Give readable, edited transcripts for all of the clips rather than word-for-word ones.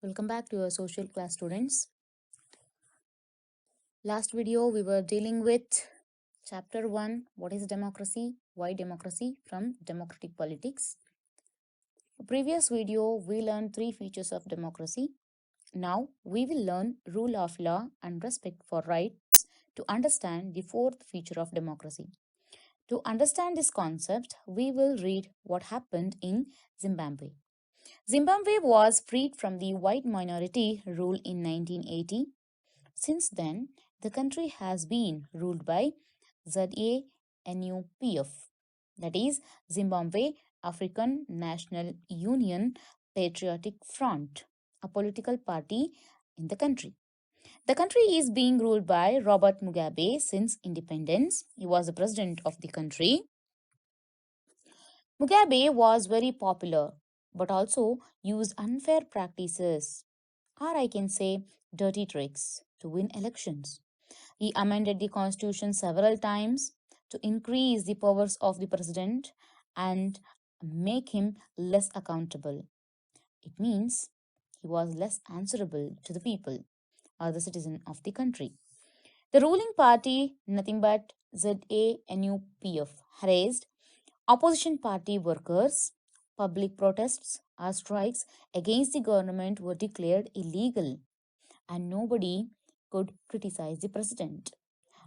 Welcome back to our social class students. Last video we were dealing with chapter 1, what is democracy, why democracy from democratic politics. Previous video we learned three features of democracy. Now we will learn rule of law and respect for rights to understand the fourth feature of democracy. To understand this concept, we will read what happened in Zimbabwe. Zimbabwe was freed from the white minority rule in 1980. Since then, the country has been ruled by ZANU-PF, that is Zimbabwe African National Union Patriotic Front, a political party in the country. The country is being ruled by Robert Mugabe since independence. He was the president of the country. Mugabe was very popular but also used unfair practices, or I can say dirty tricks, to win elections. He amended the constitution several times to increase the powers of the president and make him less accountable. It means he was less answerable to the people or the citizen of the country. The ruling party, nothing but ZANU-PF, harassed opposition party workers. Public protests or strikes against the government were declared illegal, and nobody could criticize the president.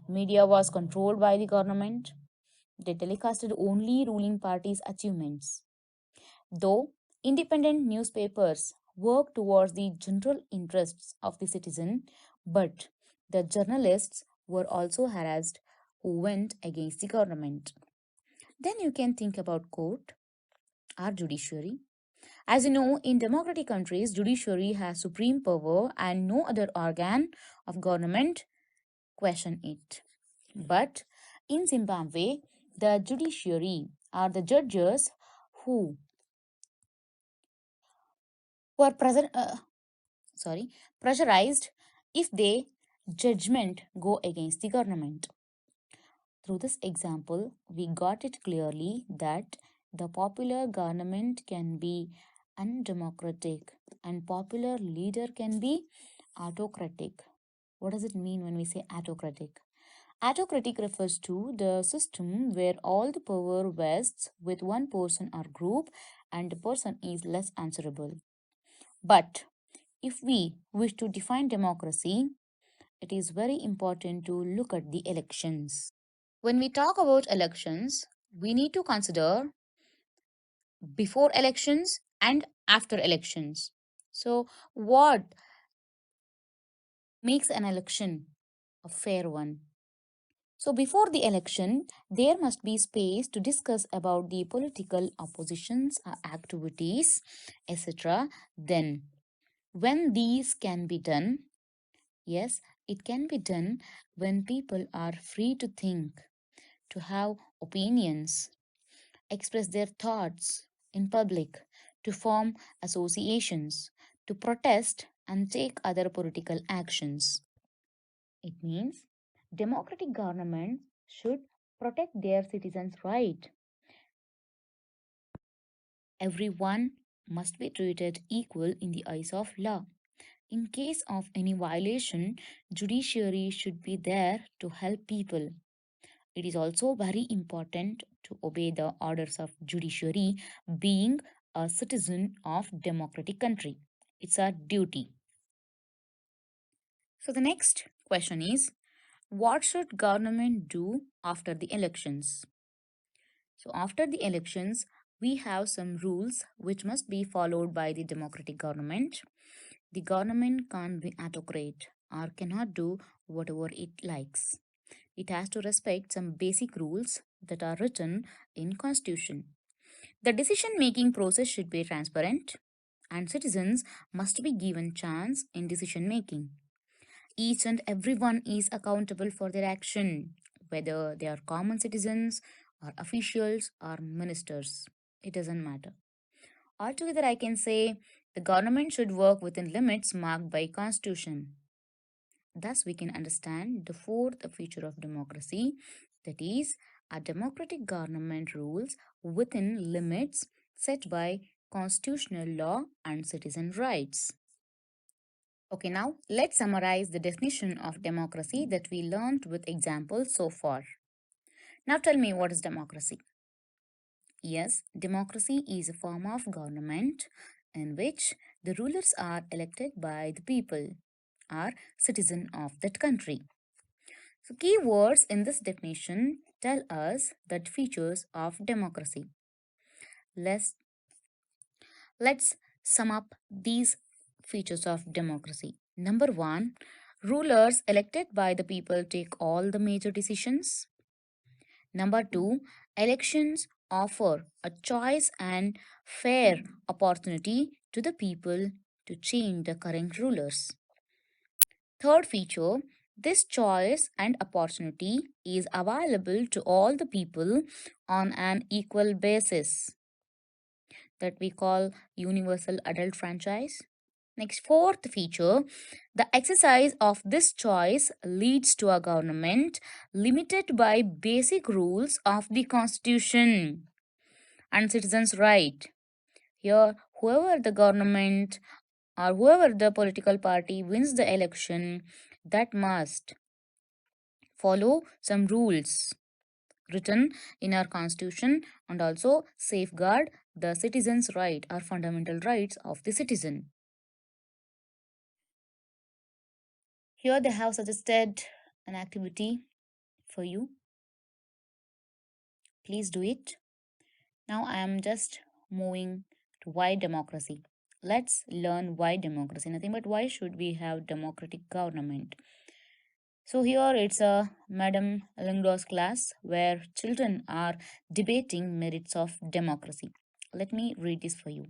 Media was controlled by the government. They telecasted only ruling party's achievements. Though independent newspapers worked towards the general interests of the citizen, but the journalists were also harassed who went against the government. Then you can think about court or judiciary. As you know, in democratic countries, judiciary has supreme power and no other organ of government question it. But in Zimbabwe, the judiciary are the judges who were pressurized if their judgment go against the government. Through this example, we got it clearly that the popular government can be undemocratic and popular leader can be autocratic. What does it mean when we say autocratic? Autocratic refers to the system where all the power vests with one person or group and the person is less answerable. But if we wish to define democracy, it is very important to look at the elections. When we talk about elections, we need to consider before elections and after elections. So, what makes an election a fair one? So, before the election, there must be space to discuss about the political oppositions, activities, etc. Then, when these can be done, yes, it can be done when people are free to think, to have opinions, express their thoughts in public, to form associations, to protest and take other political actions. It means democratic governments should protect their citizens' right. Everyone must be treated equal in the eyes of law. In case of any violation, judiciary should be there to help people. It is also very important to obey the orders of judiciary being a citizen of democratic country. It's our duty. So the next question is, what should government do after the elections? So after the elections, we have some rules which must be followed by the democratic government. The government can't be autocrat or cannot do whatever it likes. It has to respect some basic rules that are written in constitution. The decision making process should be transparent and citizens must be given chance in decision making. Each and everyone is accountable for their action, whether they are common citizens or officials or ministers. It doesn't matter. Altogether, I can say the government should work within limits marked by constitution. Thus, we can understand the fourth feature of democracy, that is, a democratic government rules within limits set by constitutional law and citizen rights. Okay, now let's summarize the definition of democracy that we learned with examples so far. Now tell me, what is democracy? Yes, democracy is a form of government in which the rulers are elected by the people, are citizen of that country. So key words in this definition tell us the features of democracy. Let's let's sum up these features of democracy. Number 1, rulers elected by the people take all the major decisions. Number 2, elections offer a choice and fair opportunity to the people to change the current rulers. Third feature, this choice and opportunity is available to all the people on an equal basis, that we call universal adult franchise. Next, fourth feature, the exercise of this choice leads to a government limited by basic rules of the constitution and citizens' right. Here, whoever the government or whoever the political party wins the election, that must follow some rules written in our constitution and also safeguard the citizens' right or fundamental rights of the citizen. Here they have suggested an activity for you. Please do it. Now I am just moving to why democracy. Let's learn why democracy. Nothing but why should we have democratic government? So here it's a Madam Lingdo's class where children are debating merits of democracy. Let me read this for you.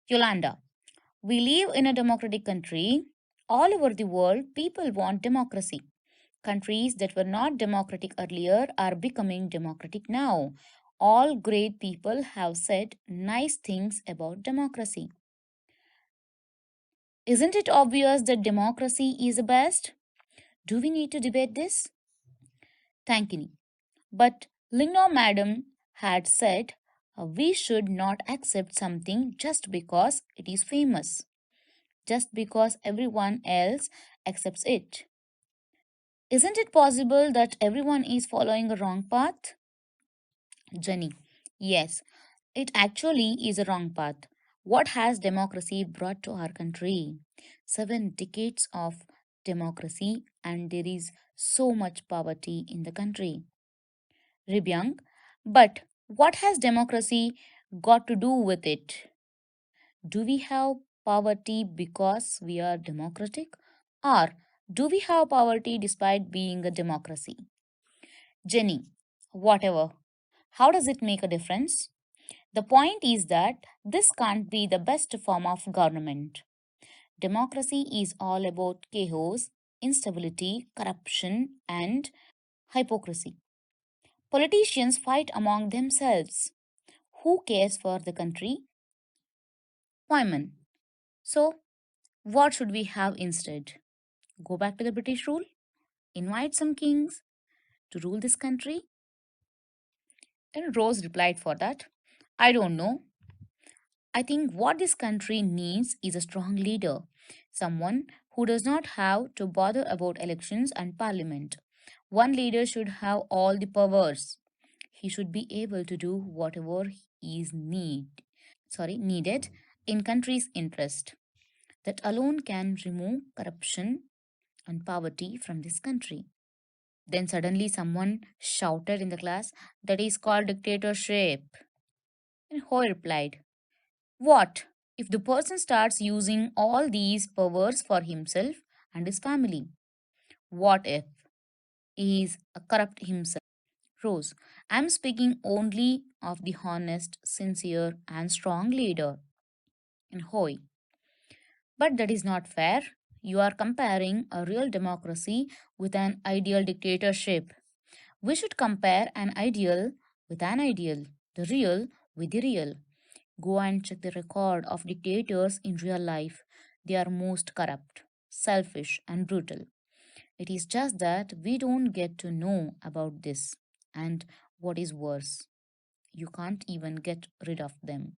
Yolanda, we live in a democratic country. All over the world, people want democracy. Countries that were not democratic earlier are becoming democratic now. All great people have said nice things about democracy. Isn't it obvious that democracy is the best? Do we need to debate this? Thankini. But Lingno Madam had said we should not accept something just because it is famous, just because everyone else accepts it. Isn't it possible that everyone is following a wrong path? Jenny. Yes, it actually is a wrong path. What has democracy brought to our country? 7 decades of democracy, and there is so much poverty in the country. Ribyang, but what has democracy got to do with it? Do we have poverty because we are democratic? Or do we have poverty despite being a democracy? Jenny, whatever. How does it make a difference? The point is that this can't be the best form of government. Democracy is all about chaos, instability, corruption, and hypocrisy. Politicians fight among themselves. Who cares for the country? Wyman. So, what should we have instead? Go back to the British rule? Invite some kings to rule this country? And Rose replied for that, I don't know. I think what this country needs is a strong leader, someone who does not have to bother about elections and parliament. One leader should have all the powers. He should be able to do whatever is needed in country's interest. That alone can remove corruption and poverty from this country. Then suddenly someone shouted in the class, that is called dictatorship. And Ho replied, what if the person starts using all these powers for himself and his family? What if he is a corrupt himself? Rose, I am speaking only of the honest, sincere, and strong leader. And Hoy, but that is not fair. You are comparing a real democracy with an ideal dictatorship. We should compare an ideal with an ideal, the real with the real. Go and check the record of dictators in real life. They are most corrupt, selfish, and brutal. It is just that we don't get to know about this. And what is worse, you can't even get rid of them.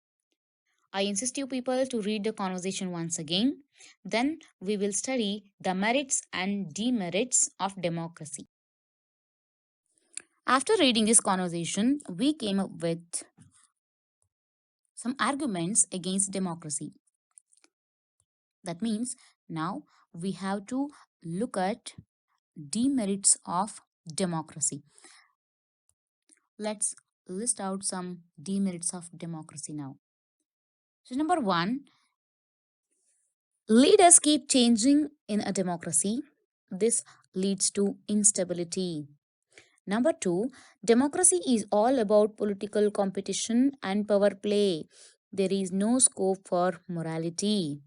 I insist you people to read the conversation once again. Then we will study the merits and demerits of democracy. After reading this conversation, we came up with some arguments against democracy. That means now we have to look at demerits of democracy. Let's list out some demerits of democracy now. So, number one, leaders keep changing in a democracy. This leads to instability. Number two, democracy is all about political competition and power play. There is no scope for morality.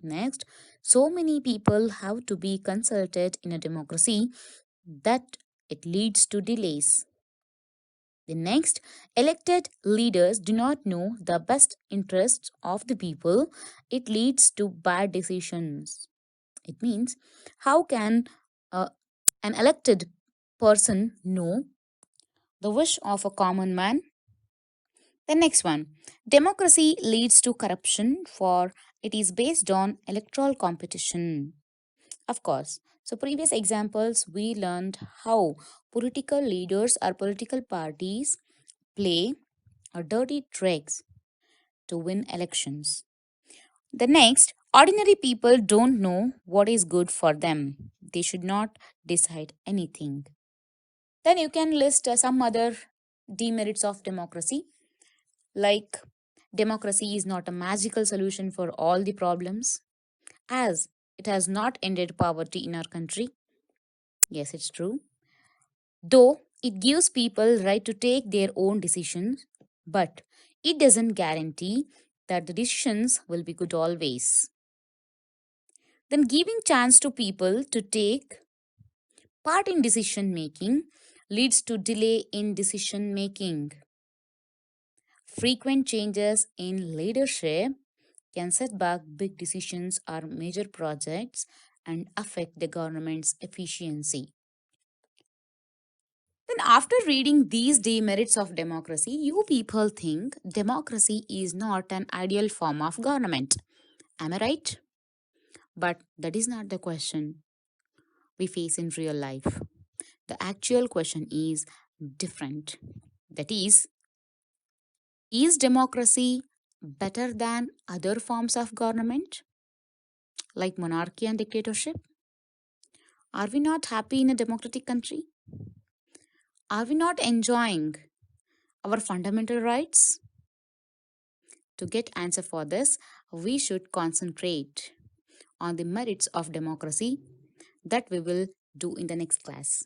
Next, so many people have to be consulted in a democracy that it leads to delays. The next, elected leaders do not know the best interests of the people. It leads to bad decisions. It means, how can uh, an elected person know the wish of a common man? The next one, democracy leads to corruption, for it is based on electoral competition. Of course. So, previous examples, we learned how political leaders or political parties play or dirty tricks to win elections. The next, ordinary people don't know what is good for them. They should not decide anything. Then you can list some other demerits of democracy, like democracy is not a magical solution for all the problems, as it has not ended poverty in our country. Yes, it's true. Though it gives people right to take their own decisions, but it doesn't guarantee that the decisions will be good always. Then giving chance to people to take part in decision making leads to delay in decision making. Frequent changes in leadership can set back big decisions or major projects and affect the government's efficiency. Then, after reading these demerits of democracy, you people think democracy is not an ideal form of government. Am I right? But that is not the question we face in real life. The actual question is different. That is democracy better than other forms of government like monarchy and dictatorship? Are we not happy in a democratic country? Are we not enjoying our fundamental rights? To get answer for this, we should concentrate on the merits of democracy that we will do in the next class.